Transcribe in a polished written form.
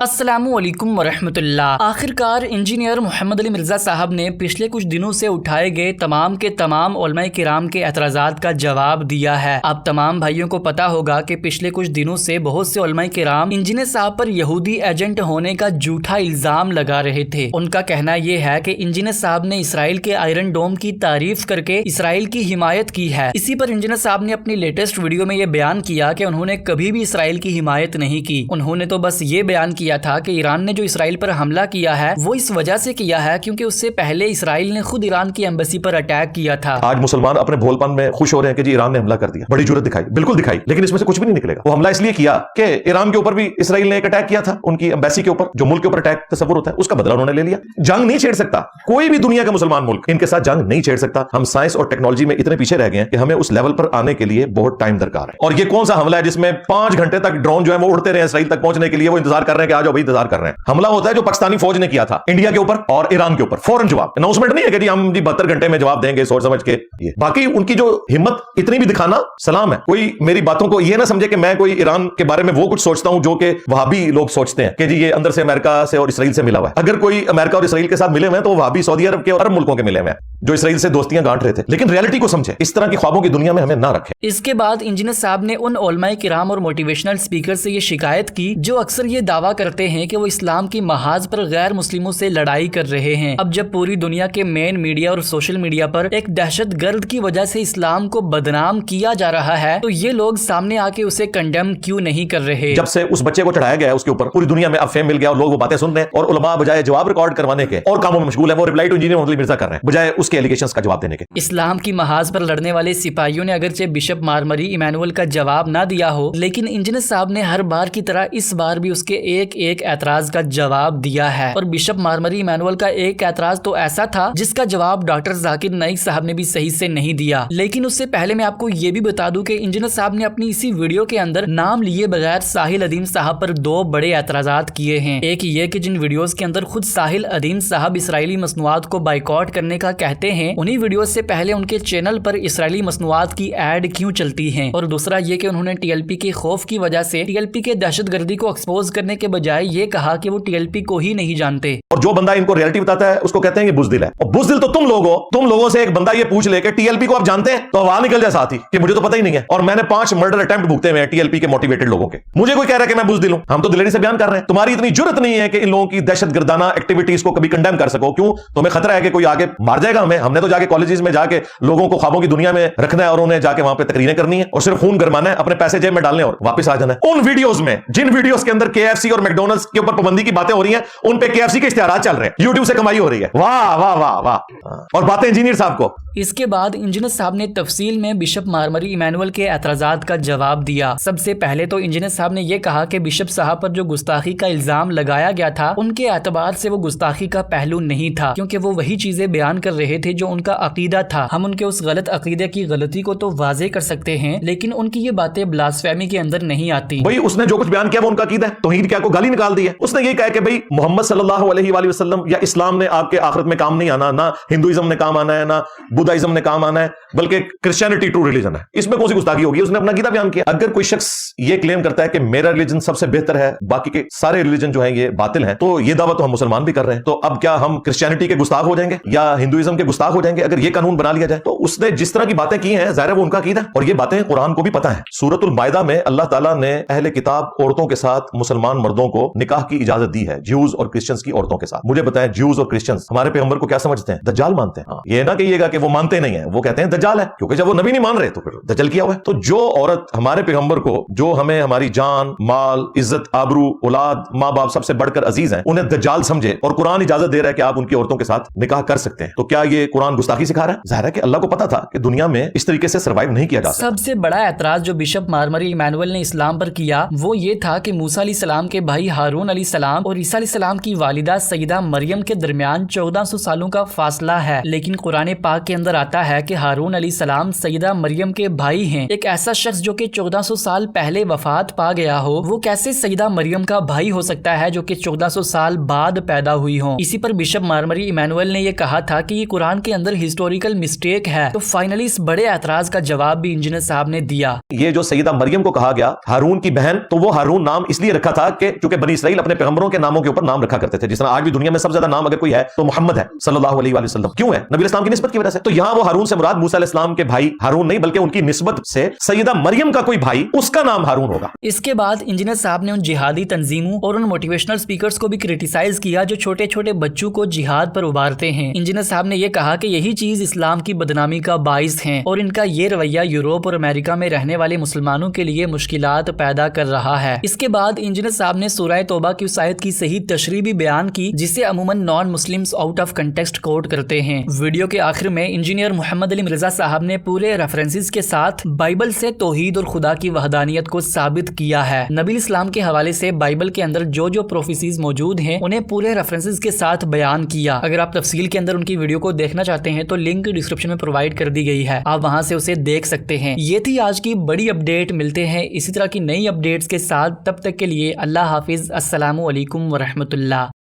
अस्सलामुअलैकुम वरहमतुल्लाह। आखिरकार इंजीनियर मोहम्मद अली मिर्ज़ा साहब ने पिछले कुछ दिनों से उठाए गए तमाम के तमाम उलमाए किराम के एतराज़ात का जवाब दिया है। आप तमाम भाइयों को पता होगा कि पिछले कुछ दिनों से बहुत से उलमाए किराम इंजीनियर साहब पर यहूदी एजेंट होने का झूठा इल्ज़ाम लगा रहे थे। उनका कहना यह है कि इंजीनियर साहब ने इसराइल के आयरन डोम की तारीफ करके इसराइल की हिमायत की है। इसी पर इंजीनियर साहब ने अपनी लेटेस्ट वीडियो में ये बयान किया कि उन्होंने कभी भी इसराइल की हिमायत नहीं की। उन्होंने तो बस ये बयान किया था कि ईरान ने जो इसराइल पर हमला किया है वो इस वजह से किया है क्योंकि उससे पहले इसराइल ने खुद ईरान की एम्बेसी पर अटैक किया था। आज मुसलमान अपने भोलपन में खुश हो रहे हैं कि जी ईरान ने हमला कर दिया, बड़ी जुर्रत दिखाई, बिल्कुल दिखाई, लेकिन इसमें से कुछ भी नहीं निकलेगा। वो हमला इसलिए किया कि ईरान के ऊपर भी इसराइल ने एक अटैक किया था, उनकी एम्बेसी के ऊपर, जो मुल्क के ऊपर अटैक तस्वुर होता है उसका बदला उन्होंने ले लिया। जंग नहीं छेड़ सकता कोई भी दुनिया का मुसलमान मुल्क, इनके साथ जंग नहीं छेड़ सकता। हम साइंस और टेक्नोलॉजी में इतने पीछे रह गए हैं कि हमें उस लेवल पर आने के लिए बहुत टाइम दरकार है। और ये कौन सा हमला है जिसमें 5 घंटे तक ड्रोन जो है वो उड़ते रहे इसराइल तक पहुंचने के लिए, वो इंतजार कर रहे हैं कि आ जाओ भाई इंतजार कर रहे हैं। हमला होता है जो पाकिस्तानी फौज ने किया था इंडिया के ऊपर और ईरान के ऊपर, फौरन जवाब, अनाउंसमेंट नहीं है कि जी हम 72 घंटे में जवाब देंगे सोच समझ के। ये बाकी उनकी जो हिम्मत इतनी भी दिखाना सलाम है। कोई मेरी बातों को ये ना समझे कि मैं कोई ईरान के बारे में वो कुछ सोचता हूं जो कि वहाबी लोग सोचते हैं कि जी ये अंदर से अमेरिका से और इसराइल से मिला हुआ है। अगर कोई अमेरिका और इसराइल के साथ मिले हुए हैं तो वहाबी सऊदी अरब के और अरब मुल्कों के मिले हुए हैं जो इसराइल से दोस्तियां गांठ रहे थे। लेकिन रियलिटी को समझे, इस तरह की ख्वाबों की दुनिया में हमें ना रखें। इसके बाद इंजीनियर साहब ने उन उलमाए किराम और मोटिवेशनल स्पीकर से ये शिकायत की जो अक्सर ये दावा करते हैं कि वो इस्लाम की महाज पर गैर मुस्लिमों से लड़ाई कर रहे हैं। अब जब पूरी दुनिया के मेन मीडिया और सोशल मीडिया पर एक दहशत गर्द की वजह से इस्लाम को बदनाम किया जा रहा है तो ये लोग सामने आके उसे कंडेम क्यों नहीं कर रहे। जब से उस बच्चे को चढ़ाया गया उसके ऊपर पूरी दुनिया में अब फेम मिल गया और लोग वो बातें सुन रहे हैं और उलमा बजाय जवाब रिकॉर्ड करवाने के और कामों में मशगूल है, वो reply to engineer Mohammed Ali Mirza कर रहे हैं बजाय उसके एलिगेशंस का जवाब देने के। इस्लाम की महाज पर लड़ने वाले सिपाहियों ने अगरचे बिशप मार्मरी इमैनुअल का जवाब ना दिया हो, लेकिन इंजीनियर साहब ने हर बार की तरह इस बार भी उसके एक एक एतराज का जवाब दिया है। और बिशप मार्मरी इमैनुअल का एक एतराज तो ऐसा था जिसका जवाब डॉक्टर जाकिर नाइक साहब ने भी सही से नहीं दिया। लेकिन उससे पहले मैं आपको ये भी बता दूं कि इंजीनियर साहब ने अपनी इसी वीडियो के अंदर नाम लिए बगैर साहिल अदीम साहब पर 2 बड़े एतराजात किए हैं। एक ये कि जिन वीडियोस के अंदर खुद साहिल अदीम साहब इसराइली मसनूआत को बाइकआउट करने का कहते हैं, उन्हीं वीडियो से पहले उनके चैनल पर इसराइली मसनूआत की एड क्यों चलती है। और दूसरा ये कि उन्होंने टीएलपी के खौफ की वजह से टीएलपी के दहशतगर्दी को एक्सपोज करने के बजाय ये कहा कि वो टीएलपी को ही नहीं जानते। और जो बंदा इनको रियलिटी बताता है उसको कहते हैं ये बुज़दिल है। और बुज़दिल तो तुम लोग हो। तुम लोगों से एक बंदा ये पूछ ले कि टीएलपी को आप जानते हैं तो हवा निकल जाए साथ ही कि मुझे तो पता ही नहीं है। और मैंने 5 मर्डर अटेम्प्ट भुगते हुए हैं टीएलपी के मोटिवेटेड लोगों के। मुझे कोई कह रहा है कि मैं बुज़दिल हूं। हम तो दिलेरी से बयान कर रहे हैं। तुम्हारी इतनी जुर्रत नहीं है कि इन लोगों की दहशतगर्दाना एक्टिविटीज को कभी कंडेम कर सको। क्यों? तुम्हें खतरा है कि कोई आगे मार जाएगा हमें। हमने तो जाके कॉलेजेस में जाके लोगों को ख्वाबों की दुनिया में रखना है और उन्हें जाके वहां पे तकरीरें करनी है और सिर्फ खून गरमाना है, अपने पैसे जेब में डालने और वापस आ जाना है। उन वीडियोस में, जिन वीडियोस के अंदर केएफसी और मैकडॉनल्ड्स के ऊपर पाबंदी की बातें हो रही हैं, उन पे केएफसी के इश्तिहारात चल रहे हैं, यूट्यूब से कमाई हो रही है। वाह वाह वाह वाह। और बातें इंजीनियर साहब को। इसके बाद इंजीनियर साहब ने तफसील में बिशप मार्मरी इमैनुअल के एतराजात का जवाब दिया। सबसे पहले तो इंजीनियर साहब ने यह कहा कि बिशप साहब पर जो गुस्ताखी का इल्जाम लगाया गया था उनके एतबार से वो गुस्ताखी का पहलू नहीं था, क्योंकि वो वही चीजें बयान कर रहे थे जो उनका अकीदा था। हम उनके उस गलत अकीदे की गलती को तो वाजे कर सकते हैं, लेकिन उनकी ये बातें ब्लास्फेमी के अंदर नहीं आती। भाई उसने जो कुछ बयान किया वो उनका अकीदा है, तौहीद क्या को गाली निकाल दी है। उसने ये कहा कि भाई मोहम्मद सल्लल्लाहु अलैहि वसल्लम या इस्लाम ने आपके आखिरत में काम नहीं आना, ना हिंदुइज्म ने काम आना है, ना बुद्धाइज्म ने काम आना है, बल्कि क्रिश्चियनिटी ट्रू रिलीजन है। इसमें कौन सी गुस्ताखी होगी? उसने अपना अकीदा बयान किया। अगर कोई शख्स ये क्लेम करता है कि मेरा रिलीजन सबसे बेहतर है, बाकी के सारे रिलीजन जो है ये बातिल हैं, तो ये दावा तो हम मुसलमान भी कर रहे हैं। तो अब क्या हम क्रिश्चियनिटी के गुस्ताख हो जाएंगे या हिंदुइज्म के गुस्ताख हो जाएंगे? अगर ये कानून बना लिया जाए तो उसने जिस तरह की बातें की हैं जाहिर है वो उनका अकीदा, और ये बातें कुरान को भी पता है। सूरतुल माइदा में अल्लाह ताला ने अहले किताब औरतों के साथ मुसलमान मर्दों को निकाह की इजाजत दी है, ज्यूज और क्रिश्चियंस की औरतों के साथ। मुझे बताएं ज्यूज और क्रिश्चियंस हमारे पैगंबर को क्या समझते हैं? दज्जाल मानते हैं। ये ना कहिएगा कि वो मानते नहीं है, वो कहते हैं दज्जाल है, क्योंकि जब वो नबी नहीं मान रहे तो फिर दज्जल किया हुआ है। तो जो औरत हमारे पैगंबर को, जो हमें हमारी जान, माल, इज्जत, आबरू, औलाद, माँ बाप सबसे बढ़कर अजीज हैं, उन्हें दज्जाल समझे और कुरान इजाजत दे रहा है कि आप उनकी औरतों के साथ निकाह कर सकते हैं, तो क्या ये कुरान गुस्ताखी सिखा रहा है? जाहिर है कि अल्लाह को पता था कि दुनिया में इस तरीके से सर्वाइव नहीं किया जा सकता। सबसे बड़ा एतराज जो बिशप मार्मरी इमैनुअल ने इस्लाम पर किया वो ये था कि मूसा अलैहिस्सलाम के भाई हारून अलैहिस्सलाम और ईसा अलैहिस्सलाम की वालिदा सईदा मरियम के दरमियान 1400 सालों का फासला है। लेकिन कुरान पाक के अंदर आता है कि हारून अलैहिस्सलाम सईदा मरियम के भाई हैं। एक ऐसा शख्स जो कि 1400 साल पहले वफात पा गया हो, वो कैसे सईदा मरियम का भाई हो सकता है जो कि 1400 साल बाद पैदा हुई हो? इसी पर बिशप मार्मरी इमैनुअल ने यह कहा था कि ये قرآن کے اندر ہسٹوریکل مسٹیک ہے۔ تو فائنلی اس بڑے اعتراض کا جواب بھی انجینئر صاحب نے دیا۔ یہ جو سیدہ مریم کو کہا گیا ہارون کی بہن، تو وہ ہارون نام اس لیے رکھا تھا کہ چونکہ بنی اسرائیل اپنے پیغمبروں کے ناموں کے اوپر نام رکھا کرتے تھے، جس طرح آج بھی دنیا میں سب سے زیادہ نام اگر کوئی ہے تو محمد ہے صلی اللہ علیہ وآلہ وسلم۔ کیوں ہے؟ نبی اسلام کی نسبت کی وجہ سے۔ تو یہاں وہ ہارون سے مراد موسیٰ علیہ السلام کے بھائی ہارون نہیں، بلکہ ان کی نسبت سے سیدہ مریم کا کوئی بھائی، اس کا نام ہارون ہوگا۔ اس کے بعد انجینئر صاحب نے ان جہادی تنظیموں اور ان موٹیویشنل سپیکرز کو بھی کریٹیسائز کیا جو چھوٹے چھوٹے بچوں کو جہاد پر ابھارتے ہیں۔ انجینئر صاحب نے یہ کہا کہ یہی چیز اسلام کی بدنامی کا باعث ہے اور ان کا یہ رویہ یورپ اور امریکہ میں رہنے والے مسلمانوں کے لیے مشکلات پیدا کر رہا ہے۔ اس کے بعد انجینئر صاحب نے سورہ توبہ کی اس آیت کی صحیح تشریح بھی بیان کی جسے عموماً non Muslims out of context quote کرتے ہیں۔ ویڈیو کے آخر میں انجینئر محمد علی مرزا صاحب نے پورے ریفرنسز کے ساتھ بائبل سے توحید اور خدا کی وحدانیت کو ثابت کیا ہے۔ نبی اسلام کے حوالے سے بائبل کے اندر جو جو پروفیسیز موجود ہیں انہیں پورے ریفرنسز کے ساتھ بیان کیا۔ اگر آپ تفصیل کے اندر ان کی ویڈیو کو دیکھنا چاہتے ہیں تو لنک ڈسکرپشن میں پرووائڈ کر دی گئی ہے، آپ وہاں سے اسے دیکھ سکتے ہیں۔ یہ تھی آج کی بڑی اپڈیٹ، ملتے ہیں اسی طرح کی نئی اپڈیٹس کے ساتھ، تب تک کے لیے اللہ حافظ، السلام علیکم ورحمۃ اللہ۔